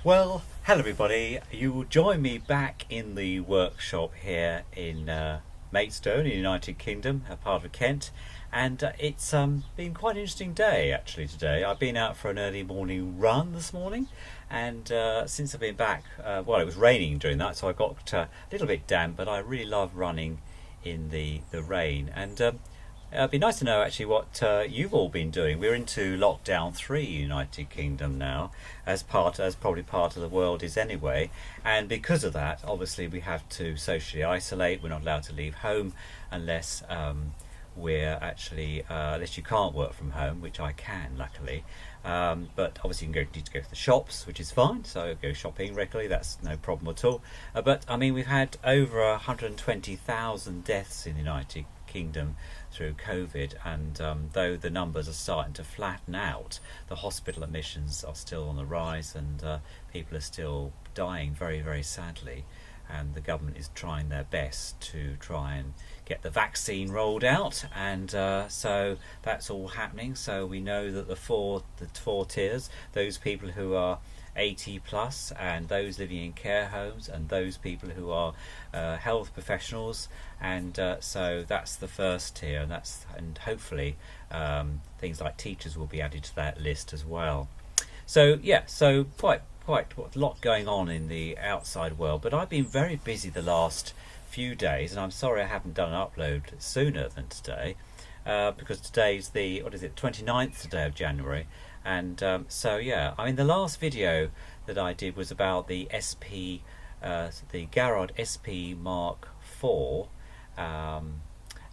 Well, hello everybody. You will join me back in the workshop here in Maidstone, in the United Kingdom, a part of Kent. And it's been quite an interesting day actually today. I've been out for an early morning run this morning, and since I've been back, well, it was raining during that, so I got a little bit damp, but I really love running in the rain. And it'd be nice to know actually what you've all been doing. We're into lockdown 3, United Kingdom now, as probably part of the world is anyway. And because of that, obviously we have to socially isolate. We're not allowed to leave home unless we're actually unless you can't work from home, which I can luckily. But obviously you need to go to the shops, which is fine, so go shopping regularly, that's no problem at all. But I mean, we've had over 120,000 deaths in the United Kingdom through COVID, and though the numbers are starting to flatten out, the hospital admissions are still on the rise, and people are still dying very, very sadly. And the government is trying their best to try and get the vaccine rolled out, and so that's all happening. So we know that the four tiers, those people who are 80 plus, and those living in care homes, and those people who are health professionals, and so that's the first tier, and hopefully things like teachers will be added to that list as well. So yeah, so quite a lot going on in the outside world, but I've been very busy the last few days, and I'm sorry I haven't done an upload sooner than today, because today's the 29th today of January. And so yeah, I mean, the last video that I did was about the the Garrard SP Mark IV,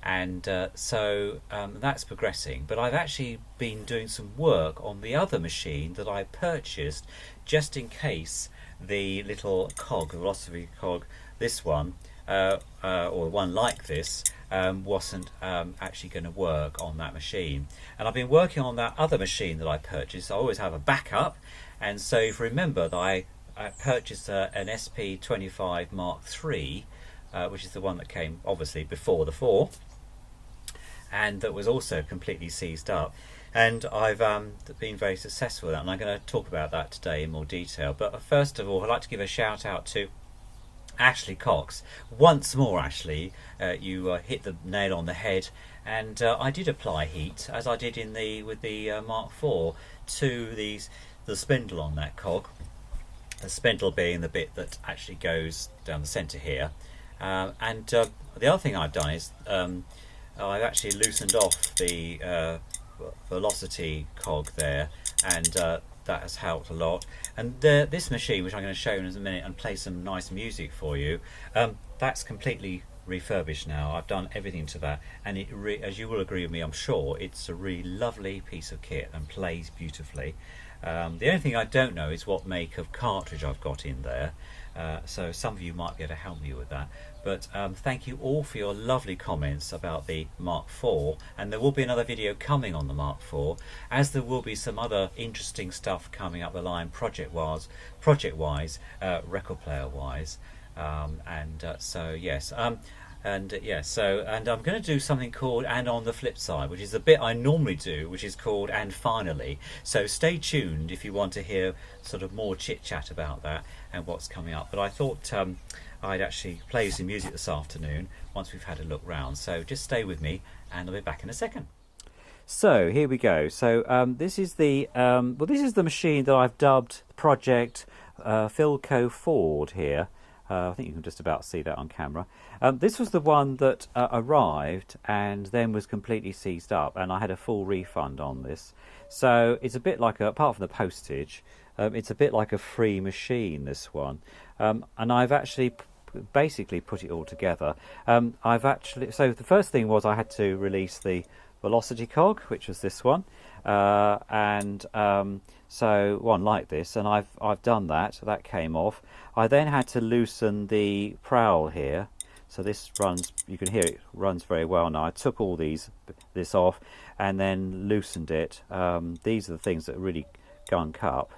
and so that's progressing. But I've actually been doing some work on the other machine that I purchased just in case the little cog, the velocity cog, this one, or one like this, wasn't actually going to work on that machine. And I've been working on that other machine that I purchased. I always have a backup, and so if you remember that I purchased an SP25 Mark III, which is the one that came obviously before the 4, and that was also completely seized up. And I've been very successful with that, and I'm going to talk about that today in more detail. But first of all, I'd like to give a shout out to Ashley Cox. Once more, Ashley, you hit the nail on the head, and I did apply heat, as I did with the Mark IV, to the spindle on that cog. The spindle being the bit that actually goes down the centre here. And the other thing I've done is I've actually loosened off the velocity cog there, and that has helped a lot. And this machine, which I'm going to show you in a minute and play some nice music for you, that's completely refurbished now. I've done everything to that, and as you will agree with me, I'm sure, it's a really lovely piece of kit and plays beautifully. The only thing I don't know is what make of cartridge I've got in there, so some of you might be able to help me with that. But thank you all for your lovely comments about the Mark IV, and there will be another video coming on the Mark IV, as there will be some other interesting stuff coming up the line project-wise, record player-wise, and so yes. And I'm going to do something called "And on the Flip Side," which is a bit I normally do, which is called "And Finally." So stay tuned if you want to hear sort of more chit chat about that and what's coming up. But I thought I'd actually play some music this afternoon once we've had a look round. So just stay with me, and I'll be back in a second. So here we go. So this is the machine that I've dubbed Project Philco Ford here. I think you can just about see that on camera. This was the one that arrived and then was completely seized up, and I had a full refund on this. So it's a bit like, apart from the postage, it's a bit like a free machine, this one. And I've actually basically put it all together. So the first thing was I had to release the velocity cog, which was this one, so one like this, and I've done that. That came off. I then had to loosen the prowl here, so this runs, you can hear it runs very well now. I took all this off and then loosened it. These are the things that really gunk up,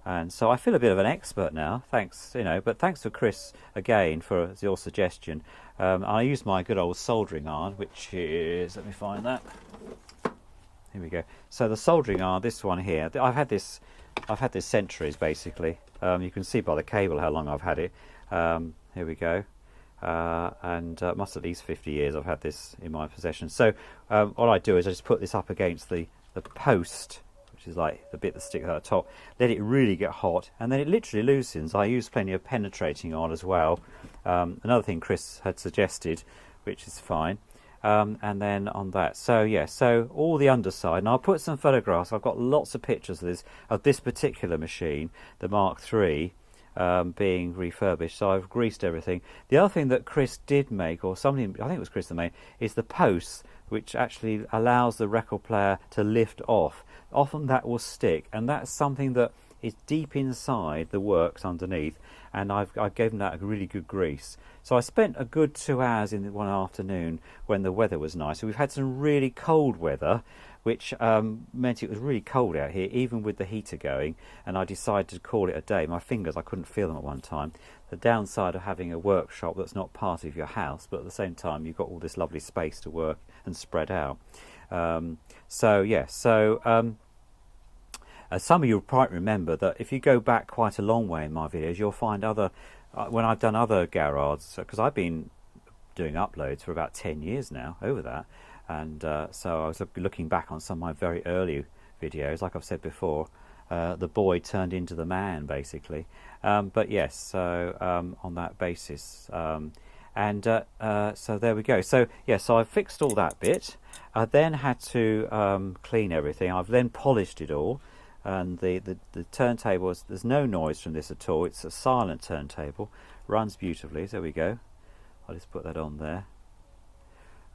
and so I feel a bit of an expert now, thanks, but thanks to Chris again for your suggestion. I used my good old soldering iron, which is, let me find that. here we go. So the soldering iron, this one here, I've had this centuries basically. You can see by the cable how long I've had it. Here we go. And must at least 50 years I've had this in my possession. So what I do is I just put this up against the post, which is like the bit that sticks out the top, let it really get hot, and then it literally loosens. I use plenty of penetrating on as well. Another thing Chris had suggested, which is fine. And then on that, so yeah, so all the underside, and I'll put some photographs. I've got lots of pictures of this particular machine, the Mark III, being refurbished. So I've greased everything. The other thing that Chris did make, or somebody, I think it was Chris that made, is the posts, which actually allows the record player to lift off. Often that will stick, and that's something that is deep inside the works underneath, and I gave them that a really good grease. So I spent a good 2 hours in one afternoon when the weather was nice. So we've had some really cold weather, which meant it was really cold out here, even with the heater going, and I decided to call it a day. My fingers, I couldn't feel them at one time. The downside of having a workshop that's not part of your house, but at the same time you've got all this lovely space to work and spread out. So yeah, so some of you will probably remember that if you go back quite a long way in my videos, you'll find other, when I've done other Garrards, because I've been doing uploads for about 10 years now, over that, and so I was looking back on some of my very early videos, like I've said before, the boy turned into the man, basically. But yes, so on that basis, so there we go. So yeah, so I've fixed all that bit. I then had to clean everything. I've then polished it all. And the turntable, there's no noise from this at all. It's a silent turntable, runs beautifully. There we go. I'll just put that on there.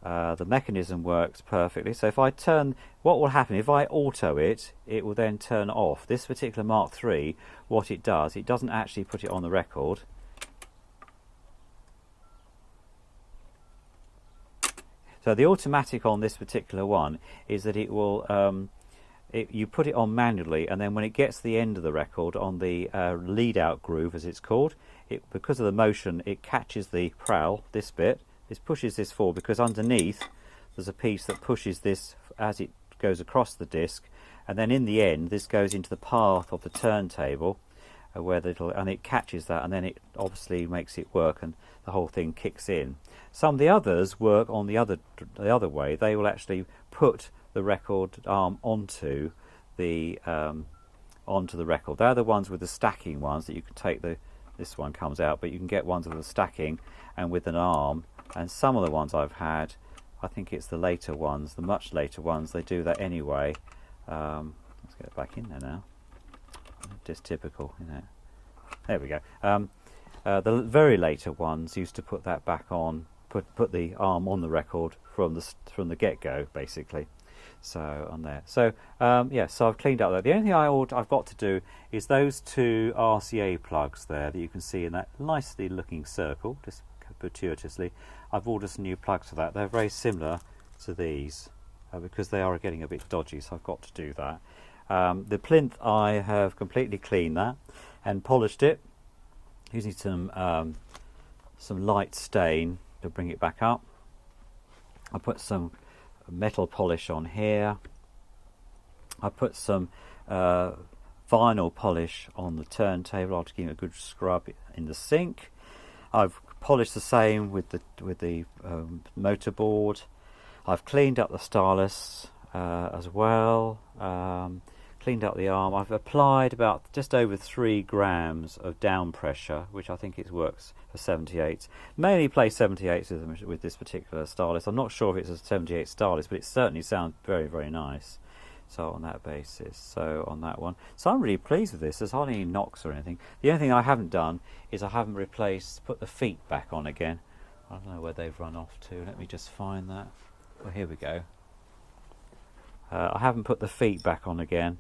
The mechanism works perfectly. So if I turn, what will happen if I auto it, it will then turn off. This particular Mark III, what it does, it doesn't actually put it on the record. So the automatic on this particular one is that it will you put it on manually, and then when it gets to the end of the record on the lead out groove, as it's called, because of the motion, it catches the prowl, this bit. This pushes this forward, because underneath there's a piece that pushes this as it goes across the disc, and then in the end this goes into the path of the turntable, where and it catches that, and then it obviously makes it work, and the whole thing kicks in. Some of the others work on the other way. They will actually put the record arm onto the record. They're the ones with the stacking ones that you can take. This one comes out, but you can get ones with the stacking and with an arm. And some of the ones I've had, I think it's the later ones, the much later ones, they do that anyway. Let's get it back in there now. Just typical, you know. There we go. The very later ones used to put that back on, put the arm on the record from the get-go, basically. So on there. So yeah, so I've cleaned up that. The only thing I've got to do is those two RCA plugs there that you can see in that nicely looking circle, just gratuitously. I've ordered some new plugs for that. They're very similar to these because they are getting a bit dodgy, so I've got to do that. The plinth, I have completely cleaned that and polished it using some light stain to bring it back up. I put some metal polish on here. I put some vinyl polish on the turntable after giving it a good scrub in the sink. I've polished the same with the motorboard. I've cleaned up the stylus as well. Cleaned up the arm. I've applied about just over 3 grams of down pressure, which I think it works for 78s. Mainly play 78s with this particular stylus. I'm not sure if it's a 78 stylus, but it certainly sounds very, very nice. So on that basis, so on that one. So I'm really pleased with this. There's hardly any knocks or anything. The only thing I haven't done is I haven't put the feet back on again. I don't know where they've run off to. Let me just find that. Well, here we go. I haven't put the feet back on again.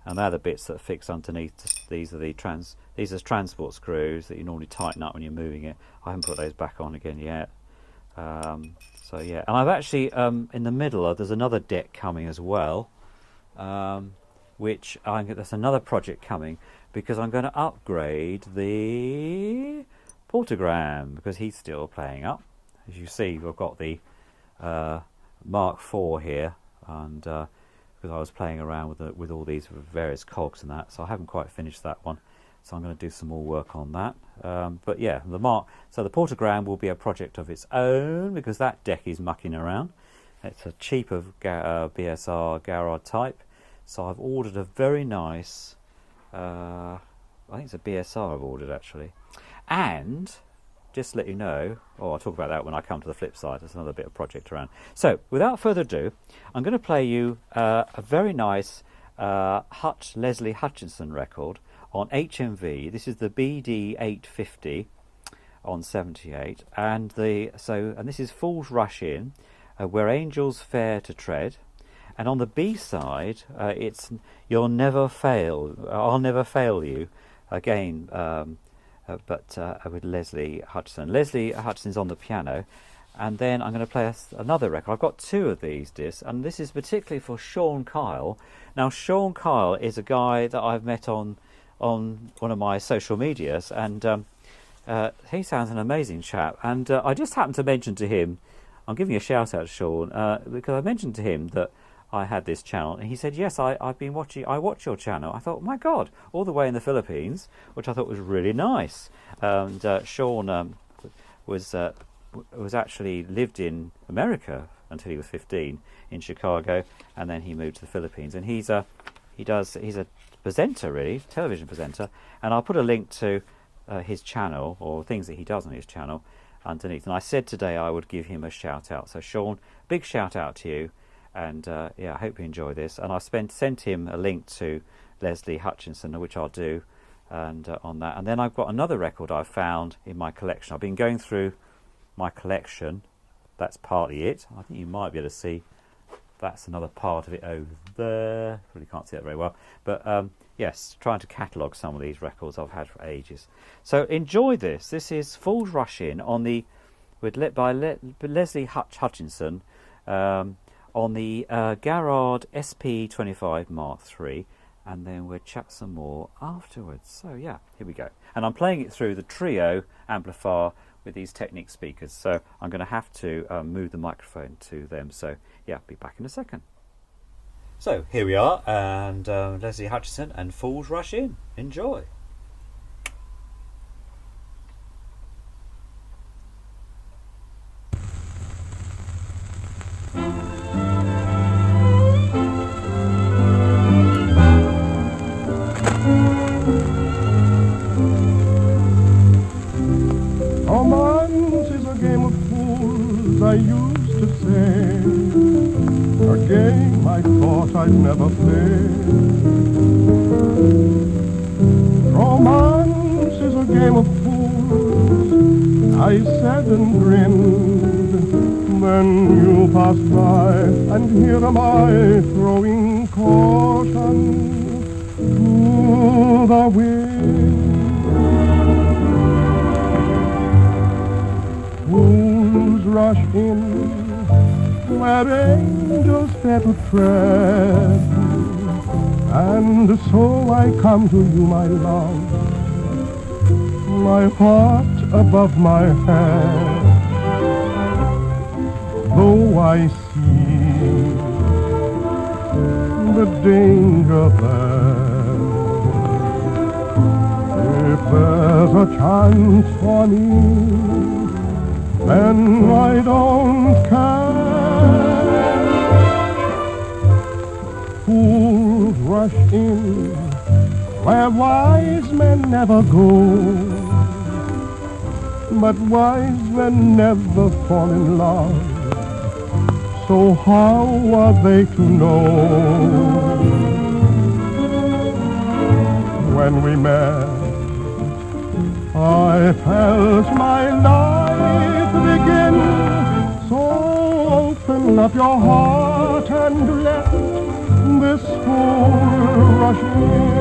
And they're the bits that fix underneath. These are transport screws that you normally tighten up when you're moving it. I haven't put those back on again yet. So yeah, and I've actually in the middle there's another deck coming as well, which there's another project coming because I'm going to upgrade the Portagram because he's still playing up. As you see, we've got the Mark IV here. and because I was playing around with all these various cogs and that, so I haven't quite finished that one. So I'm going to do some more work on that. But yeah, the Portogram will be a project of its own because that deck is mucking around. It's a cheaper BSR Garrard type. So I've ordered a very nice, I think it's a BSR I've ordered actually. And just to let you know, I'll talk about that when I come to the flip side. There's another bit of project around. So without further ado, I'm going to play you a very nice Leslie Hutchinson record on HMV. This is the BD 850 on 78, and this is Fools Rush In, Where Angels Fair to Tread, and on the B side it's You'll Never Fail, I'll Never Fail You, again, but with Leslie Hutchinson. Leslie Hutchinson's on the piano, and then I'm going to play another record. I've got two of these discs, and this is particularly for Sean Kyle. Now Sean Kyle is a guy that I've met on one of my social medias, and he sounds an amazing chap, and I just happened to mention to him, I'm giving a shout out to Sean, because I mentioned to him that I had this channel, and he said, yes, I watch your channel. I thought, my God, all the way in the Philippines, which I thought was really nice. And Sean was actually lived in America until he was 15 in Chicago, and then he moved to the Philippines, and he's a presenter, really, television presenter, and I'll put a link to his channel, or things that he does on his channel, underneath. And I said today I would give him a shout out. So Sean, big shout out to you, and yeah, I hope you enjoy this. And I sent him a link to Leslie Hutchinson, which I'll do, and on that. And then I've got another record I've found in my collection. I've been going through my collection. That's partly it. I think you might be able to see. That's another part of it over there. Really can't see that very well. But yes, trying to catalogue some of these records I've had for ages. So enjoy this. This is Fools Rush In on the by Leslie Hutchinson on the Garrard SP25 MK3, and then we'll chat some more afterwards. So yeah, here we go. And I'm playing it through the trio amplifier with these Technic speakers, so I'm going to have to move the microphone to them. So yeah, be back in a second. So here we are, and Leslie Hutchinson and Fools Rush In. Enjoy. Romance is a game of fools, I used to say, a game I thought I'd never play. Romance is a game of fools, I said and grinned. Then you passed by, and here am I throwing caution to the wind. Fools rush in where angels fair to tread, and so I come to you, my love, my heart above my head. Though I see the danger there, if there's a chance for me, then I don't care. Fools rush in where wise men never go, but wise men never fall in love. So how are they to know? When we met, I felt my life begin. So open up your heart and let this fool rush in.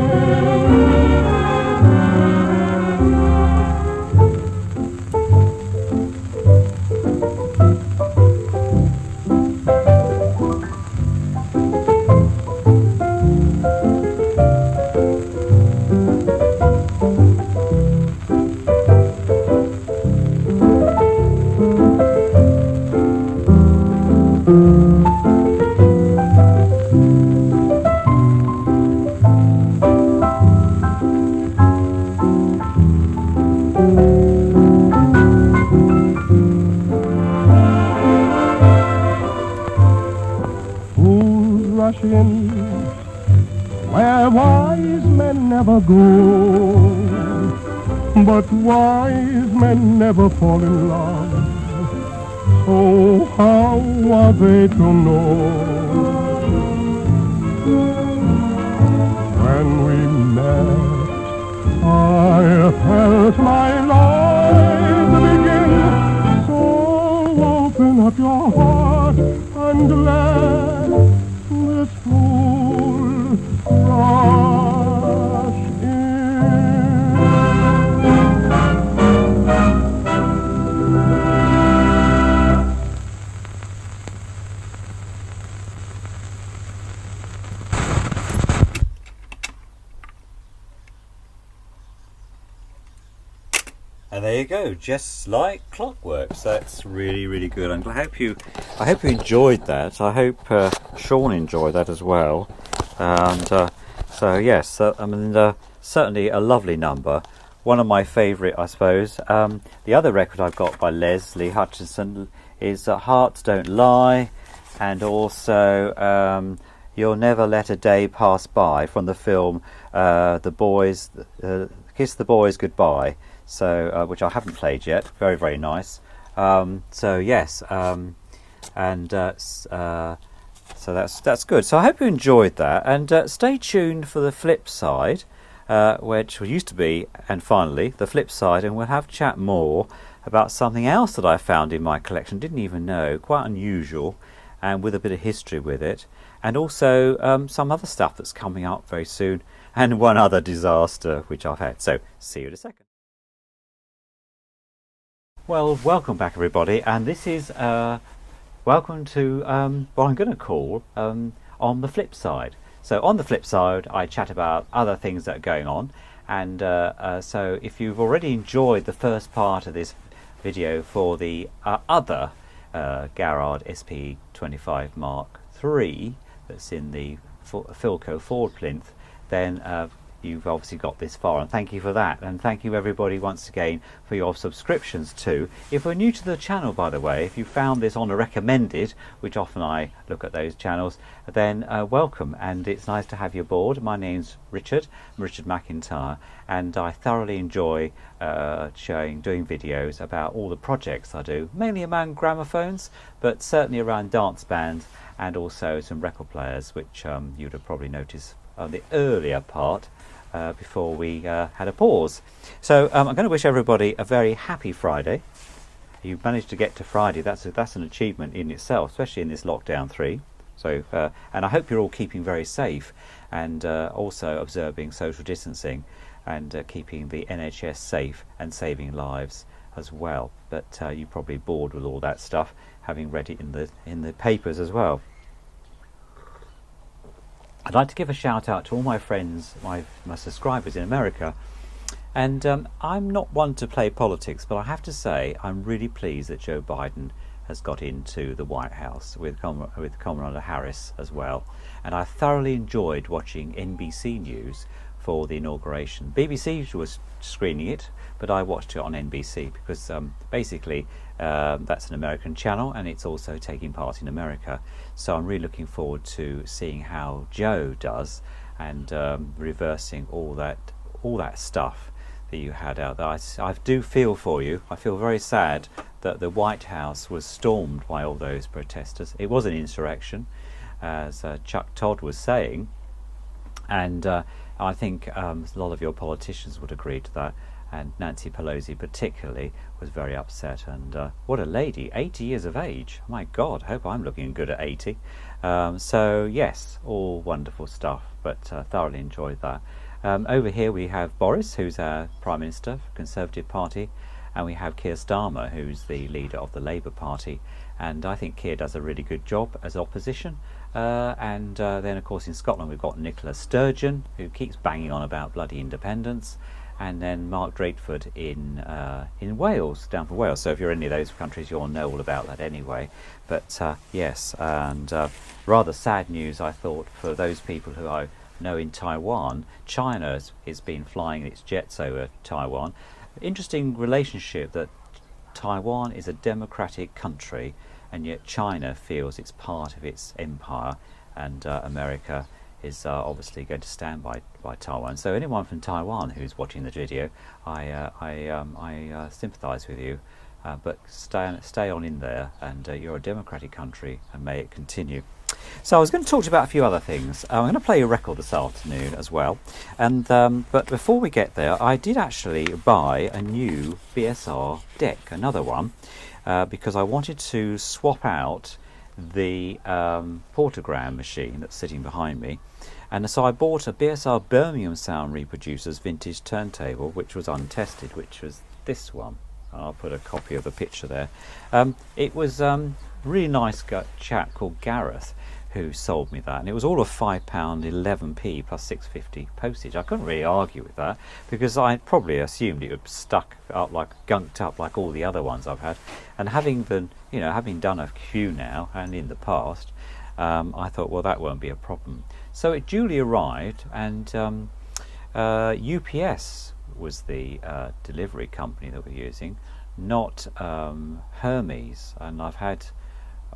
friends, where wise men never go, but wise men never fall in love. So how are they to know? When we met, I felt my life begin. So open up your heart and let this fool rush in. And there you go, just like clockwork. So that's really, really good. I hope you enjoyed that. I hope Sean enjoyed that as well. And so yes, I mean, certainly a lovely number. One of my favourite, I suppose. The other record I've got by Leslie Hutchinson is "Hearts Don't Lie," and also "You'll Never Let a Day Pass By" from the film "The Boys," "Kiss the Boys Goodbye." So, which I haven't played yet. Very, very nice. So yes, so that's good. So I hope you enjoyed that, and stay tuned for the flip side, which used to be, and finally the flip side, and we'll have chat more about something else that I found in my collection. Didn't even know, quite unusual, and with a bit of history with it, and also some other stuff that's coming up very soon, and one other disaster which I've had. So see you in a second. Well, welcome back everybody, and this is welcome to what I'm going to call On the Flip Side. So on the flip side, I chat about other things that are going on, and so if you've already enjoyed the first part of this video for the other Garrard SP25 MK3 that's in the Philco Ford Plinth, then you've obviously got this far, and thank you for that, and thank you everybody once again for your subscriptions too. If you're new to the channel, by the way, if you found this on a recommended, which often I look at those channels, then welcome, and it's nice to have you aboard. My name's Richard, I'm Richard McIntyre, and I thoroughly enjoy doing videos about all the projects I do, mainly around gramophones, but certainly around dance bands, and also some record players, which you'd have probably noticed on the earlier part before we had a pause. So I'm going to wish everybody a very happy Friday. You've managed to get to Friday. That's an achievement in itself, especially in this lockdown 3. So and I hope you're all keeping very safe, and also observing social distancing, and keeping the NHS safe and saving lives as well. But you're probably bored with all that stuff, having read it in the papers as well. I'd like to give a shout out to all my friends, my subscribers in America, and I'm not one to play politics, but I have to say I'm really pleased that Joe Biden has got into the White House with Kamala Harris as well, and I thoroughly enjoyed watching NBC News for the inauguration. BBC was screening it, but I watched it on NBC because basically that's an American channel, and it's also taking part in America. So I'm really looking forward to seeing how Joe does, and reversing all that stuff that you had out there. I do feel for you. I feel very sad that the White House was stormed by all those protesters. It was an insurrection, as Chuck Todd was saying, and I think a lot of your politicians would agree to that, and Nancy Pelosi particularly was very upset. And what a lady, 80 years of age. My God, I hope I'm looking good at 80. So yes, all wonderful stuff, but thoroughly enjoyed that. Over here we have Boris, who's our Prime Minister for Conservative Party, and we have Keir Starmer, who's the leader of the Labour Party, and I think Keir does a really good job as opposition. And then of course in Scotland we've got Nicola Sturgeon, who keeps banging on about bloody independence, and then Mark Drakeford in Wales, down from Wales. So if you're in any of those countries, you'll know all about that anyway. But yes, and rather sad news, I thought, for those people who I know in Taiwan. China has been flying its jets over Taiwan. Interesting relationship that Taiwan is a democratic country, and yet China feels it's part of its empire, and America is obviously going to stand by Taiwan. So anyone from Taiwan who's watching the video, I sympathise with you, but stay on in there, and you're a democratic country, and may it continue. So I was going to talk to you about a few other things. I'm going to play a record this afternoon as well, and but before we get there, I did actually buy a new BSR deck, another one, because I wanted to swap out the portogram machine that's sitting behind me, and so I bought a BSR Birmingham Sound Reproducers vintage turntable, which was untested, which was this one. I'll put a copy of the picture there. It was really nice chap called Garrard who sold me that, and it was all of £5 11p plus 6.50 postage. I couldn't really argue with that, because I probably assumed it would stuck up, like gunked up like all the other ones I've had, and having done a few now and in the past, I thought, well, that won't be a problem. So it duly arrived, and UPS was the delivery company that we're using, not Hermes. And I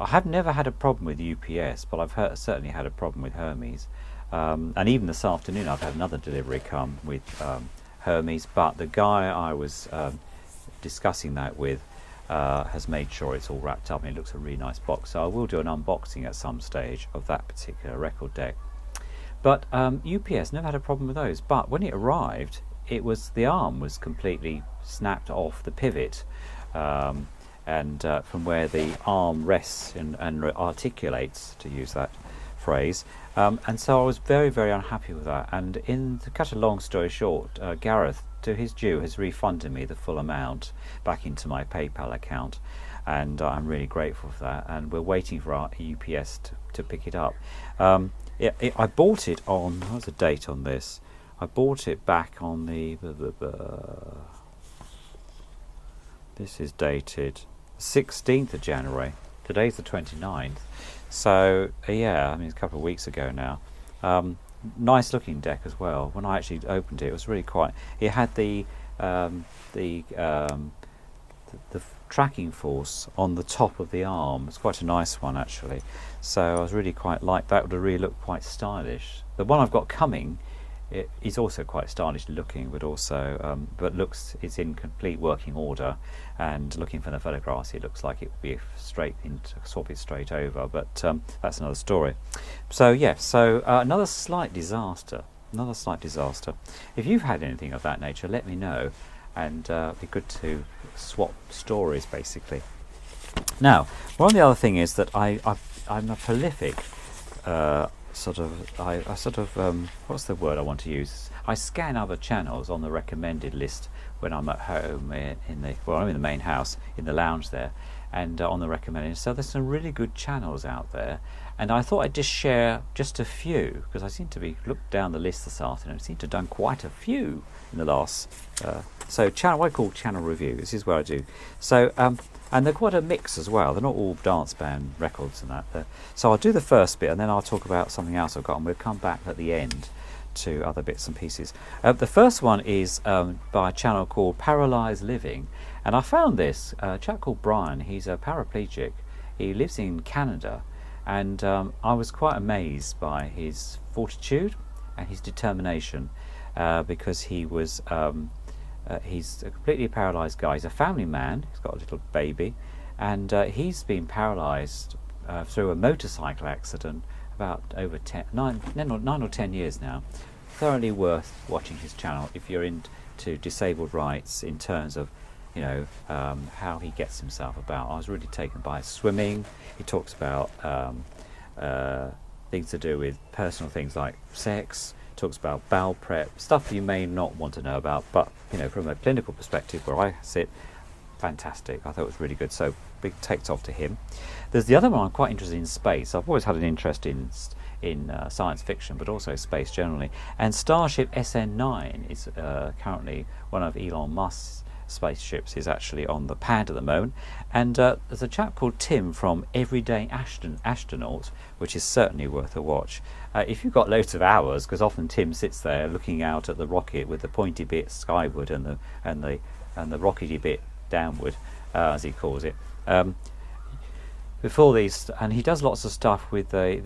have never had a problem with UPS, but I've certainly had a problem with Hermes. And even this afternoon I've had another delivery come with Hermes, but the guy I was discussing that with has made sure it's all wrapped up, and it looks a really nice box. So I will do an unboxing at some stage of that particular record deck. But UPS, never had a problem with those. But when it arrived, the arm was completely snapped off the pivot, and from where the arm rests and articulates, to use that phrase. And so I was very, very unhappy with that. And to cut a long story short, Gareth, to his due, has refunded me the full amount back into my PayPal account, and I'm really grateful for that. And we're waiting for our UPS to pick it up. I bought it on, what's the date on this? I bought it back on the this is dated 16th of January. Today's the 29th. So yeah, I mean, it's a couple of weeks ago now. Nice looking deck as well. When I actually opened it, it was really quite. It had the tracking force on the top of the arm. It's quite a nice one actually. So I was really quite like that. Would have really looked quite stylish. The one I've got coming, it is also quite stylish looking, but also it's in complete working order. And looking from the photographs, it looks like it would be swap it straight over. But that's another story. So yeah, another slight disaster. If you've had anything of that nature, let me know, and it'd be good to swap stories basically. Now, one of the other thing is that I'm a prolific what's the word I want to use? I scan other channels on the recommended list when I'm at home I'm in the main house, in the lounge there, and on the recommended. So there's some really good channels out there, and I thought I'd just share just a few, because I seem to be looked down the list this afternoon. I seem to have done quite a few in the last. So what I call channel review. This is what I do. So and they're quite a mix as well. They're not all dance band records and that. So I'll do the first bit, and then I'll talk about something else I've got, and we'll come back at the end to other bits and pieces. The first one is by a channel called Paralysed Living, and I found this a chap called Brian. He's a paraplegic. He lives in Canada, and I was quite amazed by his fortitude and his determination, because he's a completely paralysed guy. He's a family man. He's got a little baby, and he's been paralysed through a motorcycle accident about over 9 or 10 years now. Thoroughly worth watching his channel if you're into disabled rights, in terms of how he gets himself about. I was really taken by swimming. He talks about things to do with personal things like sex. Talks about bowel prep, stuff you may not want to know about, but from a clinical perspective where I sit, fantastic. I thought it was really good. So big takes off to him. There's the other one. I'm quite interested in space. I've always had an interest in science fiction, but also space generally. And Starship SN9 is currently one of Elon Musk's spaceships, is actually on the pad at the moment. And there's a chap called Tim from Everyday Astronaut, which is certainly worth a watch. If you've got loads of hours, because often Tim sits there looking out at the rocket with the pointy bit skyward and the rockety bit downward, as he calls it. before these, and he does lots of stuff with the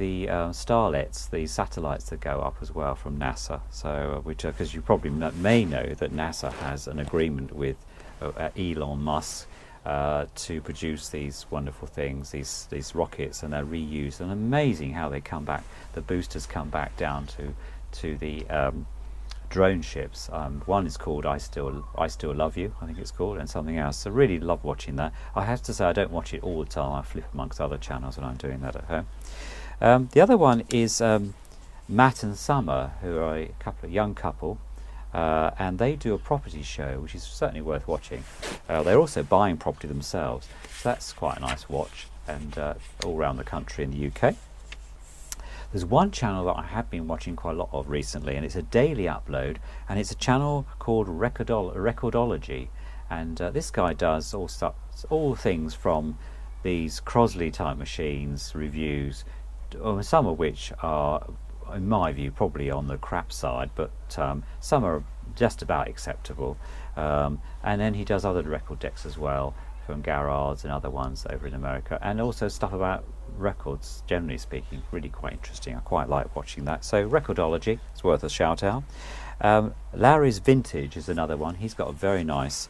starlets, the satellites that go up as well from NASA. So, which, because you probably may know that NASA has an agreement with Elon Musk to produce these wonderful things, these rockets, and they're reused. And amazing how they come back. The boosters come back down to the drone ships. One is called I Still Love You, I think it's called, and something else. So really love watching that. I have to say I don't watch it all the time. I flip amongst other channels when I'm doing that at home. The other one is Matt and Summer, who are a young couple. And they do a property show, which is certainly worth watching. They're also buying property themselves, so that's quite a nice watch, and all around the country in the UK. There's one channel that I have been watching quite a lot of recently, and it's a daily upload, and it's a channel called Recordology, and this guy does all things from these Crosley type machines, reviews, some of which are, in my view, probably on the crap side, but some are just about acceptable. And then he does other record decks as well, from Garrard's and other ones over in America, and also stuff about records, generally speaking. Really quite interesting. I quite like watching that. So Recordology is worth a shout out. Larry's Vintage is another one. He's got a very nice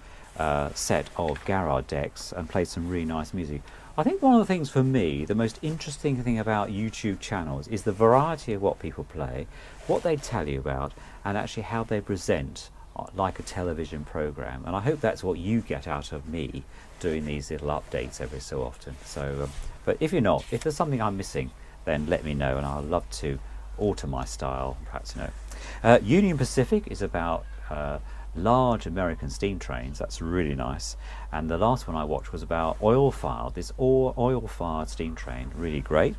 set of Garrard decks and plays some really nice music. I think one of the things for me, the most interesting thing about YouTube channels is the variety of what people play, what they tell you about, and actually how they present like a television program. And I hope that's what you get out of me doing these little updates every so often. So, but if you're not, if there's something I'm missing, then let me know, and I'll love to alter my style, perhaps, you know. Union Pacific is about large American steam trains. That's really nice. And the last one I watched was about this oil-fired steam train. Really great.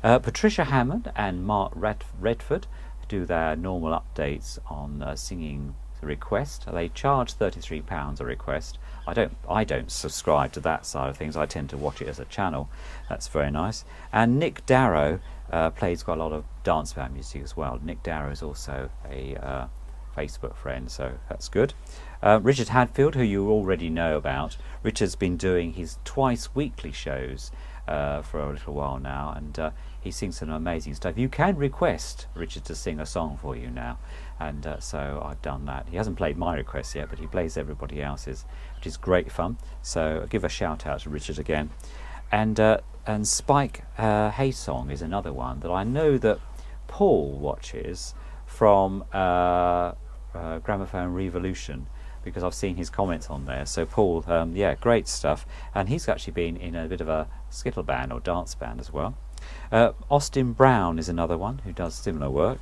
Patricia Hammond and Mark Redford do their normal updates on singing the request. They charge £33 a request. I don't subscribe to that side of things. I tend to watch it as a channel. That's very nice. And Nick Darrow plays quite a lot of dance band music as well. Nick Darrow is also a Facebook friend, so that's good. Richard Hadfield, who you already know about. Richard's been doing his twice weekly shows for a little while now, and he sings some amazing stuff. You can request Richard to sing a song for you now, and so I've done that. He hasn't played my request yet, but he plays everybody else's, which is great fun. So I'll give a shout out to Richard again. And Spike Haysong is another one that I know that Paul watches from Gramophone Revolution, because I've seen his comments on there. So Paul, yeah, great stuff, and he's actually been in a bit of a skittle band or dance band as well. Austin Brown is another one who does similar work,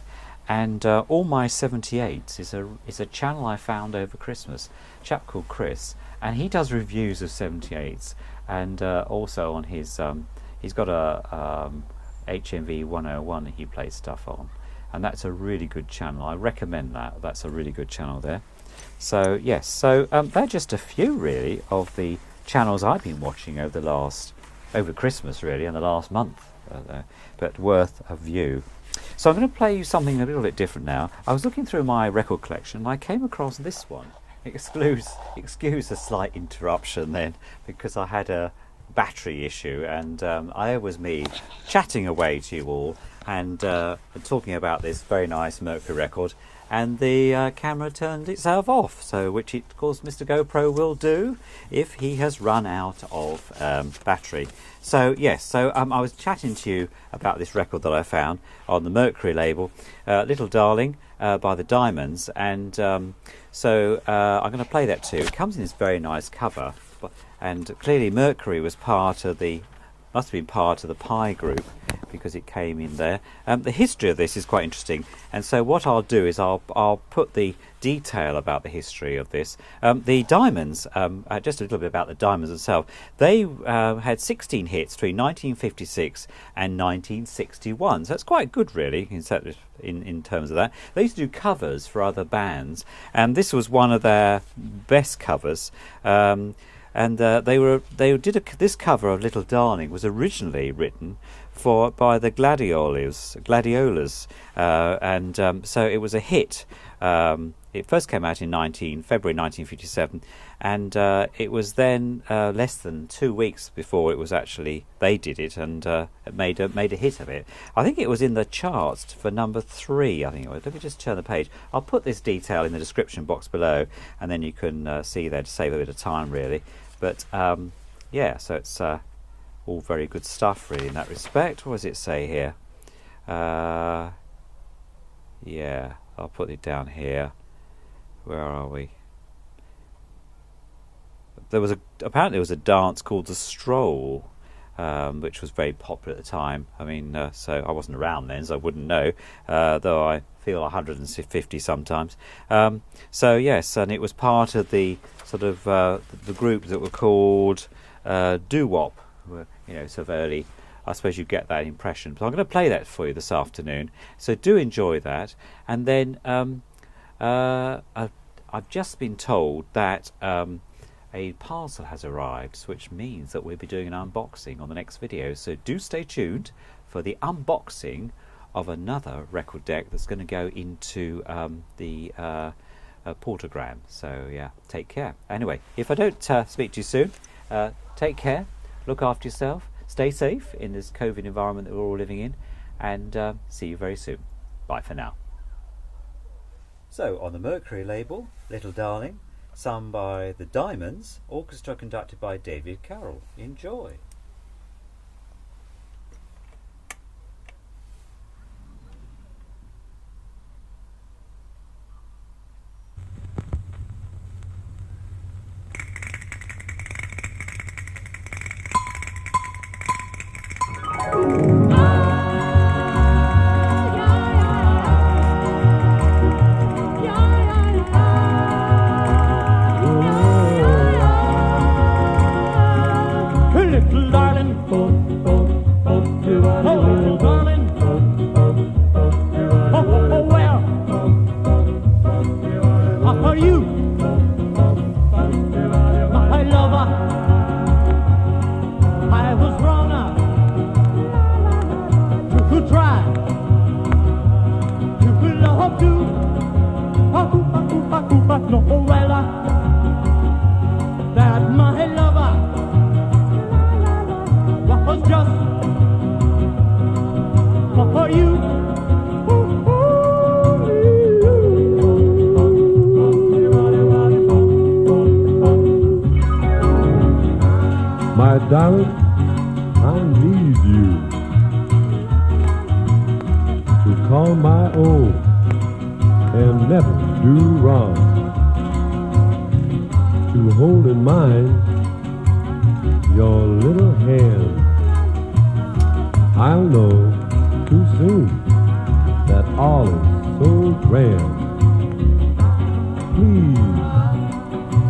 and All My 78s is a channel I found over Christmas, a chap called Chris, and he does reviews of 78s, and also on his he's got a HMV 101 that he plays stuff on, and that's a really good channel. I recommend that. That's a really good channel there. So yes, so they're just a few really of the channels I've been watching over Christmas really, and the last month, but worth a view. So I'm going to play you something a little bit different now. I was looking through my record collection and I came across this one. Excuse a slight interruption then, because I had a battery issue, and I was me chatting away to you all and talking about this very nice Mercury record, and the camera turned itself off, so which it, of course, Mr. GoPro will do if he has run out of battery. So yes, so I was chatting to you about this record that I found on the Mercury label, Little Darling by The Diamonds, and so I'm going to play that too. It comes in this very nice cover, and clearly Mercury was must have been part of the Pi group, because it came in there. The history of this is quite interesting, and so what I'll do is I'll put the detail about the history of this. The Diamonds, just a little bit about the Diamonds themselves. They had 16 hits between 1956 and 1961, so that's quite good really in terms of that. They used to do covers for other bands, and this was one of their best covers. And this cover of Little Darling was originally written by the Gladiolas, and so it was a hit. It first came out in February 1957, and it was then less than 2 weeks before it was actually they did it, and it made a hit of it. I think it was in the charts for number 3. I think it was. Let me just turn the page. I'll put this detail in the description box below, and then you can see there to save a bit of time, really. But yeah, so it's all very good stuff, really, in that respect. What does it say here? Yeah, I'll put it down here. Where are we? Apparently there was a dance called the stroll, which was very popular at the time. I mean, so I wasn't around then, so I wouldn't know, though I feel 150 sometimes. So yes, and it was part of the sort of the group that were called doo-wop, you know, sort of early. I suppose you get that impression. But I'm going to play that for you this afternoon, so do enjoy that. And then I've just been told that a parcel has arrived, which means that we'll be doing an unboxing on the next video. So do stay tuned for the unboxing of another record deck that's going to go into the portogram. So yeah, take care. Anyway, if I don't speak to you soon, take care, look after yourself, stay safe in this COVID environment that we're all living in, and see you very soon. Bye for now. So, on the Mercury label, Little Darling, sung by The Diamonds, orchestra conducted by David Carroll. Enjoy. My darling, I need you to call my own and never do wrong, to hold in mind your little hand. I'll know too soon that all is so grand. Please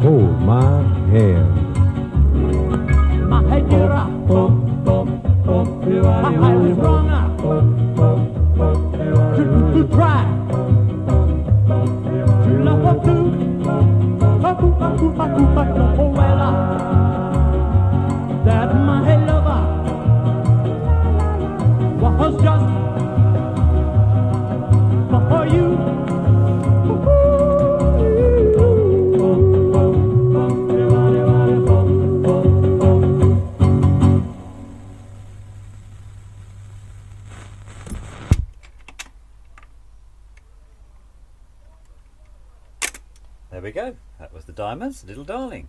hold my hand. I was wrong to try to love her too. Oh well, that my lover was just for you. There we go. That was The Diamonds, Little Darling.